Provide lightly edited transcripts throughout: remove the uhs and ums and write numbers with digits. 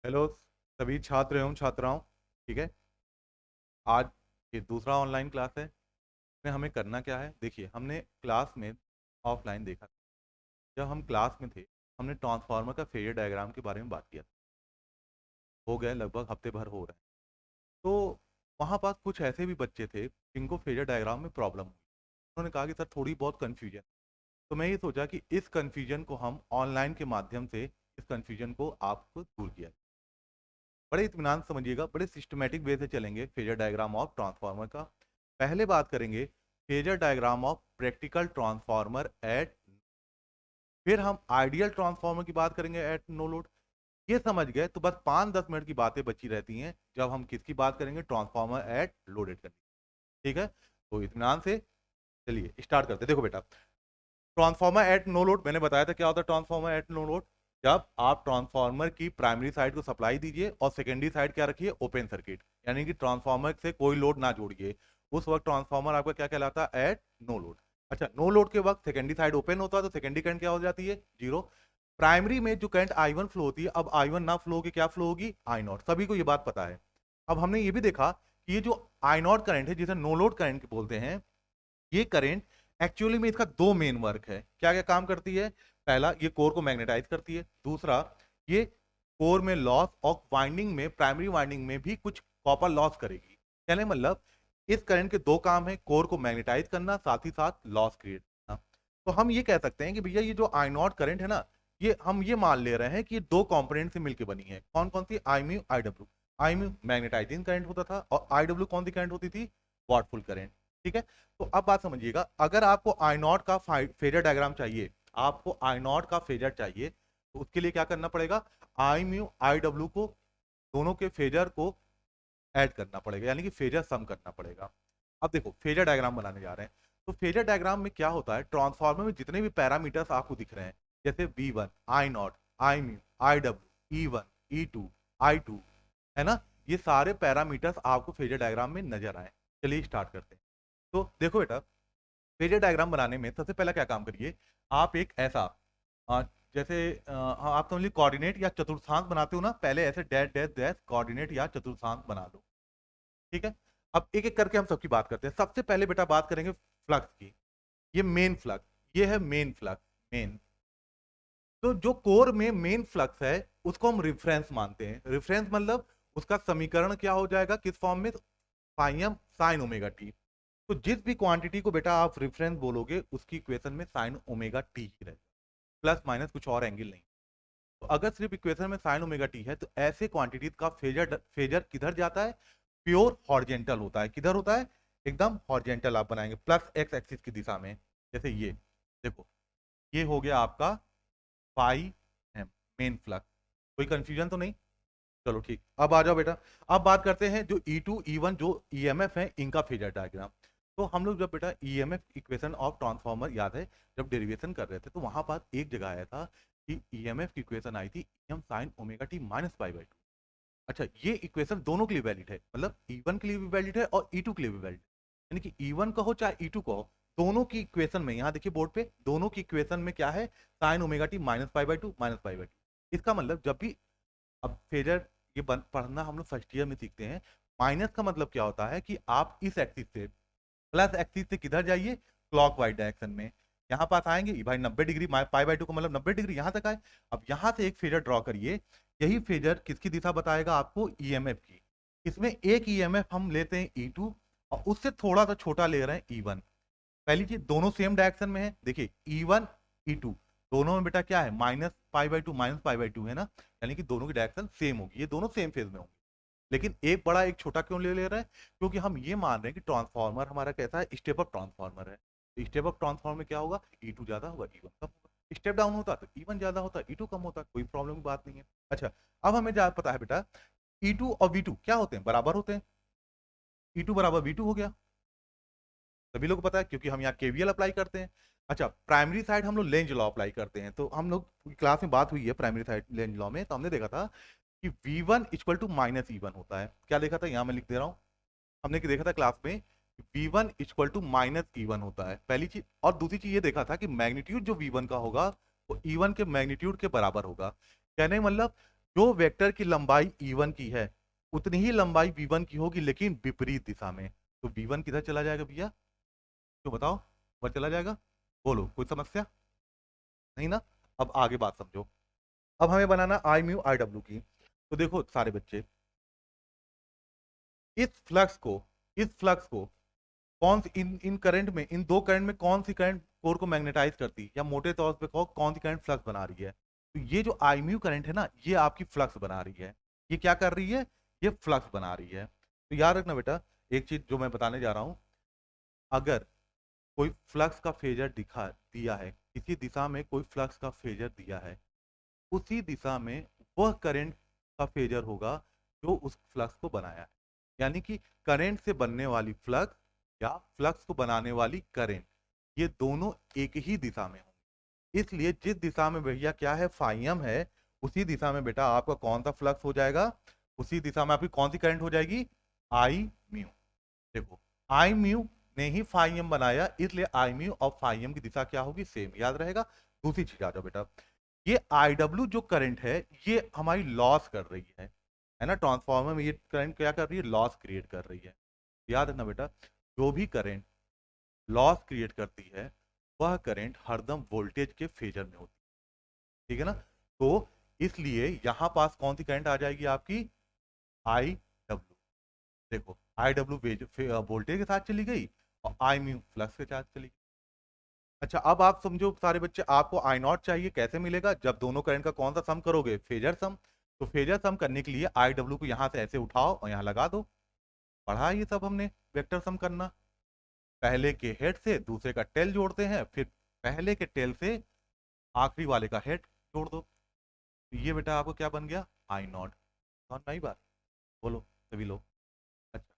Hello सभी छात्र एवं छात्राओं। ठीक है। आज ये दूसरा ऑनलाइन क्लास है। इसमें हमें करना क्या है, देखिए हमने क्लास में ऑफलाइन देखा। जब हम क्लास में थे हमने ट्रांसफार्मर का फेजर डायग्राम के बारे में बात किया था। हो गए लगभग हफ्ते भर हो रहे हैं। तो वहाँ पास कुछ ऐसे भी बच्चे थे जिनको फेजर डायग्राम में प्रॉब्लम हुई। उन्होंने कहा कि सर थोड़ी बहुत कन्फ्यूजन। तो मैं ये सोचा कि इस कन्फ्यूजन को हम ऑनलाइन के माध्यम से इस कन्फ्यूजन को आपको दूर किया। बड़े इत्मीनान से समझिएगा, बड़े सिस्टमेटिक वे से चलेंगे फेजर डायग्राम ऑफ ट्रांसफार्मर का। पहले बात करेंगे phasor diagram of practical transformer at, फिर हम आइडियल ट्रांसफार्मर की बात करेंगे एट नो लोड। ये समझ गए तो बस 5-10 मिनट की बातें बची रहती हैं जब हम किसकी बात करेंगे, ट्रांसफार्मर एट लोडेड कंडीशन। ठीक है, तो इत्मीनान से चलिए स्टार्ट करते हैं। देखो बेटा, ट्रांसफार्मर एट नो लोड मैंने बताया था क्या होता है। ट्रांसफार्मर एट नो लोड जब आप ट्रांसफार्मर की प्राइमरी साइड को सप्लाई दीजिए और सेकेंडरी साइड क्या रखिए, ओपन सर्किट, यानी कि ट्रांसफार्मर से कोई लोड ना जोड़िए, उस वक्त ट्रांसफार्मर आपका क्या कहलाता है, एट नो लोड। अच्छा, नो लोड के वक्त सेकेंडरी साइड ओपन होता है तो सेकेंडरी करंट क्या हो जाती है, जीरो। प्राइमरी में जो करंट I1 फ्लो होती है, अब I1 ना फ्लो होगी क्या फ्लो होगी, आई नॉट। सभी को ये बात पता है। अब हमने ये भी देखा कि ये जो आई नॉट करंट है जिसे नो लोड करंट बोलते हैं, ये करंट एक्चुअली में इसका दो मेन वर्क है। क्या क्या काम करती है, पहला ये कोर को मैग्नेटाइज करती है, दूसरा ये कोर में लॉस और वाइंडिंग में, प्राइमरी वाइंडिंग में भी कुछ कॉपर लॉस करेगी। कहने मतलब इस करंट के दो काम है, कोर को मैग्नेटाइज करना, साथ ही साथ लॉस क्रिएट करना। तो हम ये कह सकते हैं कि भैया ये जो आई नॉट करंट है ना, ये हम ये मान ले रहे हैं कि ये दो कंपोनेंट से मिलकर बनी है। कौन कौन सी, I mu I W. I mu magnetising current होता था और आई डब्ल्यू कौन सी करंट होती थी, वॉटफुल करंट। ठीक है, तो अब बात समझिएगा, अगर आपको आई नॉट का फेजर डायग्राम चाहिए, आपको आई नॉट का फेजर चाहिए, तो उसके लिए क्या करना पड़ेगा, आई म्यू आई डब्ल्यू को, दोनों के फेजर को ऐड करना पड़ेगा, यानी कि फेजर सम करना पड़ेगा। अब देखो फेजर डायग्राम बनाने जा रहे हैं। तो फेजर डायग्राम में क्या होता है, ट्रांसफार्मर में जितने भी पैरामीटर्स आपको दिख रहे हैं, जैसे V1 I not, I mu I W, E1 E2 I2, है ना, ये सारे पैरामीटर्स आपको फेजर डायग्राम में नजर आए। चलिए स्टार्ट करते हैं। तो देखो बेटा, फेजर डायग्राम बनाने में सबसे पहला क्या काम करिए, आप एक ऐसा अ, जैसे आप समझ लीजिए कोऑर्डिनेट या चतुर्थांश बनाते हो ना, पहले ऐसे डैश डैश डैश कोऑर्डिनेट या चतुर्थांश बना लो। ठीक है, अब एक एक करके हम सबकी बात करते हैं। सबसे पहले बेटा बात करेंगे फ्लक्स की। ये मेन फ्लक्स, ये है मेन फ्लक्स, मेन। तो जो कोर में मेन फ्लक्स है उसको हम रिफरेंस मानते हैं। रिफरेंस मतलब उसका समीकरण क्या हो जाएगा, किस फॉर्म में, फाइम साइन ओमेगा टी। तो जिस भी क्वांटिटी को बेटा आप रेफरेंस बोलोगे उसकी इक्वेशन में साइन ओमेगा टी ही रहेगा, प्लस माइनस कुछ और एंगल नहीं। तो अगर सिर्फ इक्वेशन में साइन ओमेगा टी है तो ऐसे क्वांटिटी का फेजर फेजर किधर जाता है, प्योर हॉरिजेंटल होता है। किधर होता है, एकदम हॉरिजेंटल आप बनाएंगे, प्लस एक्स एक्सिस की दिशा में। जैसे ये देखो, ये हो गया आपका फाई एम, मेन फ्लक्स। कोई कंफ्यूजन तो नहीं, चलो ठीक। अब आ जाओ बेटा, अब बात करते हैं जो E2 E1 जो ईएमएफ है इनका फेजर डायग्राम। तो हम लोग जब बेटा ईएमएफ इक्वेशन ऑफ ट्रांसफार्मर याद है, जब डेरिवेशन कर रहे थे तो वहां पास एक जगह आया था कि ईएमएफ की इक्वेशन आई थी M sine omega t minus pi by two. अच्छा, ये इक्वेशन दोनों के लिए वैलिड है, मतलब E1 के लिए भी वैलिड है और E2 के लिए भी वैलिड है। यानी कि E1 कहो चाहे E2 कहो, दोनों की इक्वेशन में, यहाँ देखिए बोर्ड पे, दोनों की इक्वेशन में क्या है, sign omega t minus pi by to, minus pi by to. इसका मतलब जब भी, अब फेजर ये पढ़ना हम लोग फर्स्ट ईयर में सीखते हैं, माइनस का मतलब क्या होता है कि आप इस एक्सिस से प्लस एक्सिस से किधर जाइए, क्लॉकवाइज डायरेक्शन में। यहाँ पास आएंगे भाई 90 डिग्री, पाई बाई टू का मतलब 90 डिग्री, यहाँ तक आए। अब यहाँ से एक फेजर ड्रॉ करिए, यही फेजर किसकी दिशा बताएगा आपको, ईएमएफ की। इसमें एक ईएमएफ हम लेते हैं E2 और उससे थोड़ा सा छोटा ले रहे हैं E1। पहली चीज, दोनों सेम डायरेक्शन में है, देखिए E1 E2 दोनों में बेटा क्या है, minus pi by to, minus pi by to है ना, यानी कि दोनों की डायरेक्शन सेम होगी, ये दोनों सेम फेज में होंगे। लेकिन एक बड़ा एक छोटा क्यों ले ले रहा है, क्योंकि हम ये मान रहे हैं कि ट्रांसफार्मर हमारा कैसा है, स्टेप अप ट्रांसफार्मर है। तो स्टेप अप ट्रांसफार्मर में क्या होगा, E2 ज्यादा होगा E1 कम होगा। स्टेप डाउन होता तो E1 ज्यादा होता E2 कम होता, कोई प्रॉब्लम की बात नहीं है। अच्छा, अब हमें जा पता है बेटा E2 और V2 क्या होते हैं, बराबर होते हैं। E2 बराबर V2 हो गया, सभी लोग को पता है क्योंकि हम यहाँ केवीएल अप्लाई करते हैं। अच्छा, प्राइमरी साइड हम लोग लेंज लॉ अप्लाई करते हैं। तो हम लोग क्लास में बात हुई है प्राइमरी साइड लेंज लॉ में, तो हमने देखा था कि V1 equal to minus E1 होता है। क्या देखा था, यहाँ मैं लिख दे रहा हूँ, हमने देखा था क्लास में V1 equal to minus E1 होता है, पहली चीज। और दूसरी चीज ये देखा था कि मैग्नीट्यूड जो V1 का होगा वो E1 के मैग्नीट्यूड के बराबर होगा। कहने का मतलब जो वेक्टर की लंबाई E1 की है उतनी ही लंबाई V1 की होगी, लेकिन विपरीत दिशा में। तो V1 किधर चला जाएगा भैया? तो बताओ, ऊपर चला जाएगा। बोलो, कोई समस्या नहीं ना? अब आगे बात समझो। अब हमें बनाना आई म्यू आई डब्ल्यू की। तो देखो सारे बच्चे, इस फ्लक्स को इस फ्लक्स को कौन सी इन करंट में, इन दो करंट में कौन सी करंट कोर को मैग्नेटाइज करती है, या मोटे तौर पे कहो कौन सी करंट फ्लक्स बना रही है? तो ये जो आई म्यू करंट है ना, ये आपकी फ्लक्स बना रही है। ये क्या कर रही है? ये फ्लक्स बना रही है। तो याद रखना बेटा, एक चीज जो मैं बताने जा रहा हूं, अगर कोई फ्लक्स का फेजर दिखा दिया है, किसी दिशा में कोई फ्लक्स का फेजर दिया है, उसी दिशा में वह करंट का फेजर होगा जो उस फ्लक्स को बनाया है। यानी कि करंट से बनने वाली फ्लक्स या फ्लक्स को बनाने वाली करंट, ये दोनों एक ही दिशा में होंगे। इसलिए जिस दिशा में भैया क्या है, फाइम है, उसी दिशा में बेटा आपका कौन सा फ्लक्स हो जाएगा, उसी दिशा में आपकी कौन सी करंट हो जाएगी, आई म्यू। देखो, आई म्यू ने ही फाइम बनाया, इसलिए आई म्यू और फाइम की दिशा क्या होगी, सेम, याद रहेगा। दूसरी चीज आ जाओ बेटा, ये आई डब्ल्यू जो करंट है, ये हमारी लॉस कर रही है ना, ट्रांसफार्मर में ये करंट क्या कर रही है, लॉस क्रिएट कर रही है। याद रखना बेटा, जो भी करंट लॉस क्रिएट करती है, वह करंट हरदम वोल्टेज के फेजर में होती है, ठीक है ना? तो इसलिए यहां पास कौन सी करंट आ जाएगी आपकी, आई डब्ल्यू। देखो, आई डब्ल्यू वोल्टेज के साथ चली गई और आई म्यू फ्लक्स के साथ चली गई। अच्छा, अब आप समझो सारे बच्चे, आपको आई नॉट चाहिए, कैसे मिलेगा? जब दोनों करंट का कौन सा सम करोगे, फेजर सम। तो फेजर सम करने के लिए आई डब्ल्यू को यहां से ऐसे उठाओ और यहां लगा दो। पढ़ा ये सब हमने, वेक्टर सम करना। पहले के हेड से दूसरे का टेल जोड़ते हैं, फिर पहले के टेल से आखिरी वाले का हेड जोड़ दो। तो ये बेटा आपको क्या बन गया, आई नॉट। समझ में आई बात? बोलो सभी लोग। अच्छा,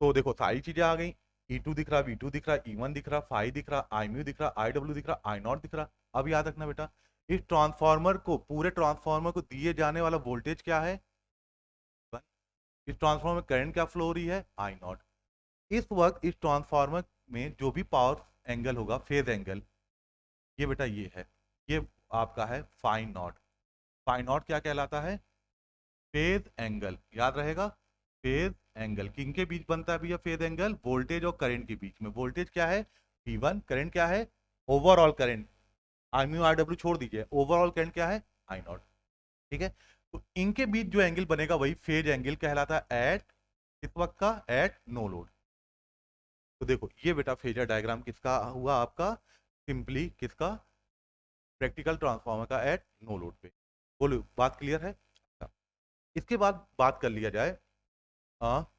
तो देखो सारी चीजें आ गई। E2 दिख रहा, V2 दिख रहा, E1 दिख रहा, फाई दिख रहा, आई म्यू दिख रहा, आई डब्ल्यू दिख रहा, आई नॉट दिख रहा। अब याद रखना बेटा, इस ट्रांसफार्मर को, पूरे ट्रांसफार्मर को दिए जाने वाला वोल्टेज क्या है, इस ट्रांसफार्मर में करंट क्या फ्लो हो रही है, आई नॉट। इस वक्त इस ट्रांसफार्मर में जो भी पावर एंगल होगा, फेज एंगल, ये बेटा ये है, ये आपका है फाई नॉट। फाई नॉट क्या कहलाता है, फेज एंगल, याद रहेगा। फेज एंगल किनके बीच बनता है भैया, फेज एंगल वोल्टेज और करंट के बीच में। वोल्टेज क्या है, V1, करंट क्या है, ओवरऑल करंट, आई म्यू आर डब्ल्यू छोड़ दीजिए, ओवरऑल करंट क्या है, आई नॉट। ठीक है, तो इनके बीच जो एंगल बनेगा वही फेज एंगल कहलाता है, एट इस वक्त का, एट नो लोड। तो देखो ये बेटा फेजर डायग्राम किसका हुआ आपका, सिंपली किसका, प्रैक्टिकल ट्रांसफार्मर का एट नो लोड पे। बोलो बात क्लियर है? अच्छा, इसके बाद बात कर लिया जाए, हाँ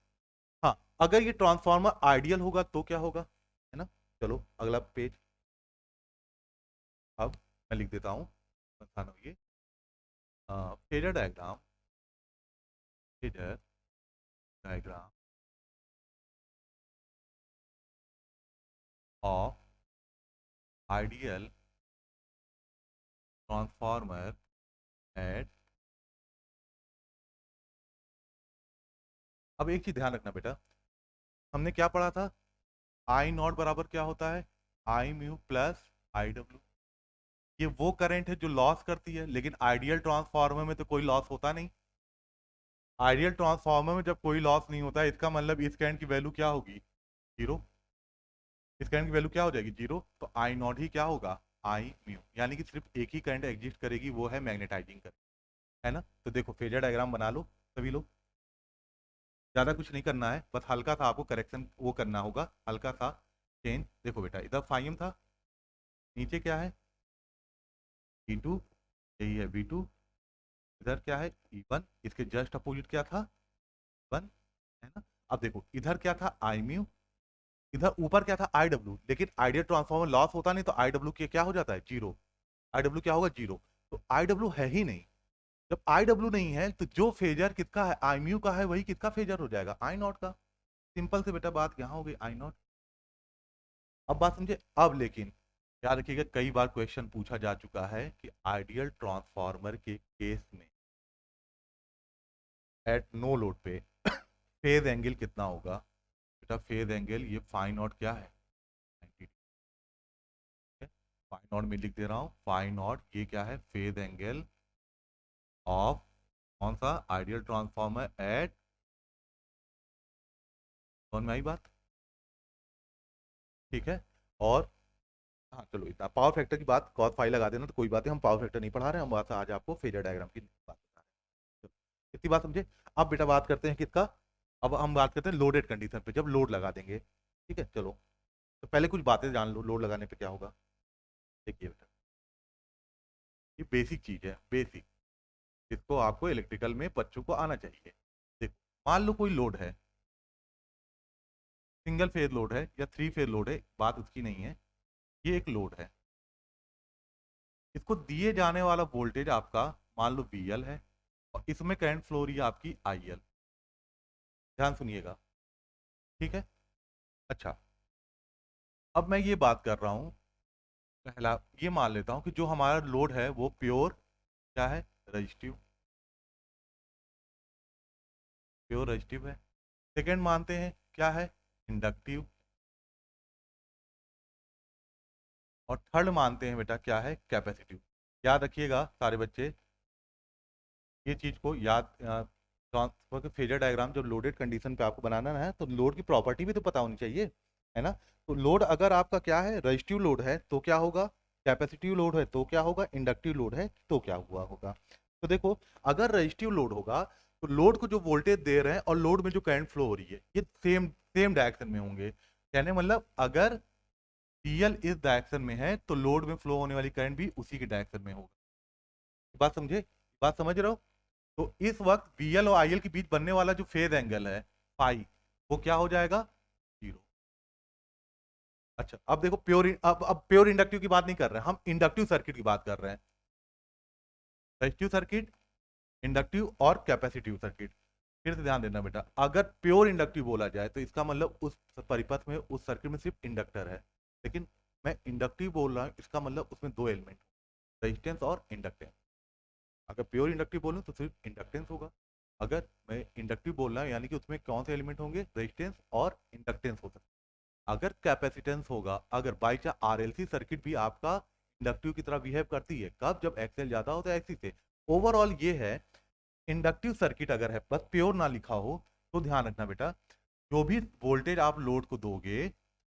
हाँ, अगर ये ट्रांसफार्मर आइडियल होगा तो क्या होगा, है ना? चलो अगला पेज। अब मैं लिख देता हूँ, ये phasor diagram, phasor diagram of ideal transformer at. अब एक चीज ध्यान रखना बेटा, हमने क्या पढ़ा था, आई नॉट बराबर क्या होता है, आई म्यू प्लस आई डब्ल्यू। ये वो करंट है जो लॉस करती है, लेकिन आइडियल ट्रांसफार्मर में तो कोई लॉस होता नहीं। आइडियल ट्रांसफार्मर में जब कोई लॉस नहीं होता है, इसका मतलब इस करंट की वैल्यू क्या होगी, जीरो। इस करंट की वैल्यू क्या हो जाएगी, जीरो। तो आई नॉट ही क्या होगा, आई म्यू, यानी कि सिर्फ एक ही करंट एग्जिस्ट करेगी, वो है मैग्नेटाइजिंग करंट, है ना? तो देखो फेजर डायग्राम बना लो सभी लोग, ज्यादा कुछ नहीं करना है, बस हल्का सा आपको करेक्शन वो करना होगा, हल्का सा चेंज। देखो बेटा, इधर फाइम था, नीचे क्या है, E2, यही है V2। इधर क्या है, E1, इसके जस्ट अपोजिट क्या था, 1, है ना? अब देखो इधर क्या था, आई म्यू, इधर ऊपर क्या था, आई डब्ल्यू। लेकिन आइडियल ट्रांसफॉर्मर लॉस होता नहीं, तो आई डब्ल्यू क्या हो जाता है, जीरो। आई डब्ल्यू क्या होगा, जीरो। तो आई डब्ल्यू है ही नहीं। जब आई डब्ल्यू नहीं है, तो जो फेजर किसका है, आई म्यू का है, वही किसका फेजर हो जाएगा, आई नॉट का। सिंपल से बेटा बात यहाँ हो गई, आई नॉट। अब बात समझे? अब लेकिन याद रखिएगा, कई बार क्वेश्चन पूछा जा चुका है कि आइडियल ट्रांसफार्मर के केस में एट नो लोड पे फेज एंगल कितना होगा। बेटा फेज एंगल ये फाई नॉट क्या है, 90 डिग्री। फाई नॉट में लिख दे रहा हूँ, फाई नॉट ये क्या है, फेज एंगल ऑफ कौन सा आइडियल ट्रांसफॉर्मर एट, कौन में आई बात, ठीक है। और हाँ चलो इतना पावर फैक्टर की बात cos फाई लगा देना तो कोई बात नहीं, हम पावर फैक्टर नहीं पढ़ा रहे हैं, हम बात आज आपको फेजर डायग्राम की बात बता रहे हैं। चलो, इतनी बात समझे। अब बेटा बात करते हैं किसका, अब हम बात करते हैं लोडेड कंडीशन पे जब लोड लगा देंगे, ठीक है। चलो तो पहले कुछ बातें जान लो लोड लगाने पे क्या होगा। देखिए बेटा ये बेसिक चीज है, बेसिक, इसको आपको इलेक्ट्रिकल में बच्चों को आना चाहिए। देखो मान लो कोई लोड है, सिंगल फेज लोड है या थ्री फेज लोड है, बात उसकी नहीं है, ये एक लोड है, इसको दिए जाने वाला वोल्टेज आपका मान लो VL है और इसमें करंट फ्लो रही है आपकी IL। ध्यान सुनिएगा, ठीक है। अच्छा अब मैं ये बात कर रहा हूँ, पहला ये मान लेता हूँ कि जो हमारा लोड है वो प्योर क्या है, रजिस्टिव, प्योर रजिस्टिव है। सेकंड मानते हैं क्या है, इंडक्टिव। और थर्ड मानते हैं बेटा क्या है, कैपेसिटिव। याद रखिएगा सारे बच्चे ये चीज को याद, ट्रांसफर के फेजर डायग्राम जब लोडेड कंडीशन पे आपको बनाना है तो लोड की प्रॉपर्टी भी तो पता होनी चाहिए, है ना। तो लोड अगर आपका क्या है, रजिस्टिव लोड है तो क्या होगा, कैपेसिटिव लोड है तो क्या होगा, इंडक्टिव लोड है तो क्या हुआ होगा। तो देखो अगर रजिस्टिव लोड होगा तो लोड को जो वोल्टेज दे रहे हैं और लोड में जो करंट फ्लो हो रही है ये सेम सेम डायरेक्शन में होंगे। कहने मतलब अगर PL इस डायरेक्शन में है तो लोड में फ्लो होने वाली करंट भी उसी के डायरेक्शन में होगा। बात समझे, बात समझ रहे हो। तो इस वक्त VL और IL के बीच बनने वाला जो फेज एंगल है पाई, वो क्या हो जाएगा, जीरो। अच्छा अब देखो प्योर, अब प्योर इंडक्टिव की बात नहीं कर रहे हैं हम, इंडक्टिव सर्किट की बात कर रहे हैं। रेजिस्टिव सर्किट, इंडक्टिव और कैपेसिटिव सर्किट। फिर से ध्यान देना बेटा, अगर प्योर इंडक्टिव बोला जाए तो इसका मतलब उस परिपथ में उस सर्किट में सिर्फ इंडक्टर है, लेकिन मैं इंडक्टिव बोल रहा हूँ इसका मतलब उसमें दो एलिमेंट, रेजिस्टेंस और इंडक्टेंस। अगर प्योर इंडक्टिव बोलूँ तो सिर्फ इंडक्टेंस होगा, अगर मैं इंडक्टिव बोल रहा हूँ यानी कि उसमें कौन से एलिमेंट होंगे, रेजिस्टेंस और इंडक्टेंस हो सकते हैं। अगर कैपेसिटेंस होगा, अगर बाई चांस RLC सर्किट भी आपका इंडक्टिव की तरह बिहेव करती है, कब, जब एक्सएल ज्यादा हो तो एक्सी से। ओवरऑल ये है इंडक्टिव सर्किट अगर है बस प्योर ना लिखा हो तो ध्यान रखना बेटा, जो भी वोल्टेज आप लोड को दोगे, है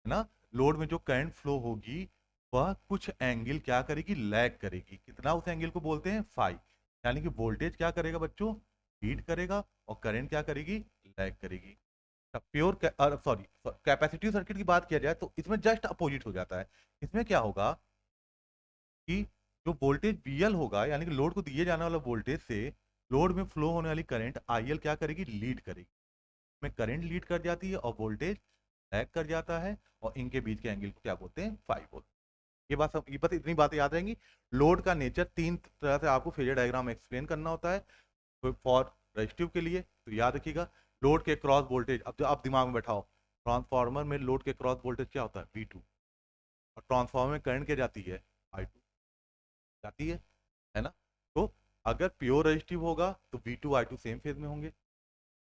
ना, लोड में जो करंट फ्लो होगी वह कुछ एंगल क्या करेगी, लैग करेगी। कितना, उस एंगल को बोलते हैं फाई। यानी कि वोल्टेज क्या करेगा बच्चों, लीड करेगा और करंट क्या करेगी, लैग करेगी। प्योर सॉरी कैपेसिटिव सर्किट की बात किया जाए तो इसमें जस्ट अपोजिट हो जाता है। इसमें क्या होगा कि जो वोल्टेज VL होगा यानी कि लोड को दिए जाने वाला वोल्टेज से लोड में फ्लो होने वाली करंट IL क्या करेगी, लीड करेगी। में करंट लीड कर जाती है और वोल्टेज लैग कर जाता है, और इनके बीच के एंगल को क्या बोलते हैं, फाई बोलते हैं। ये बात सब, ये बात, इतनी बातें याद रहेंगी। लोड का नेचर तीन तरह से आपको फेजर डायग्राम एक्सप्लेन करना होता है। फॉर रजिस्टिव के लिए तो याद रखिएगा लोड के क्रॉस वोल्टेज, अब आप दिमाग में बैठाओ, ट्रांसफार्मर में लोड के क्रॉस वोल्टेज क्या होता है, V2, और ट्रांसफार्मर में करंट क्या जाती है, I2 जाती है ना। तो अगर प्योर रजिस्टिव होगा तो V2 I2 सेम फेज में होंगे,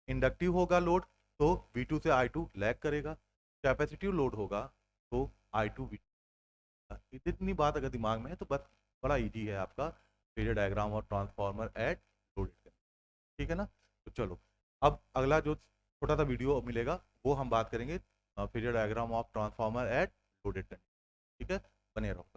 इंडक्टिव होगा लोड तो V2 से I2 लैग करेगा, कैपेसिटिव लोड होगा तो I2 V2। इतनी बात अगर दिमाग में है तो बस बड़ा इजी है आपका फेजर डायग्राम और ट्रांसफार्मर एट लोडेड, ठीक है ना। तो चलो अब अगला जो छोटा सा वीडियो मिलेगा वो हम बात करेंगे phasor diagram of transformer at loaded, ठीक है। बने रहो।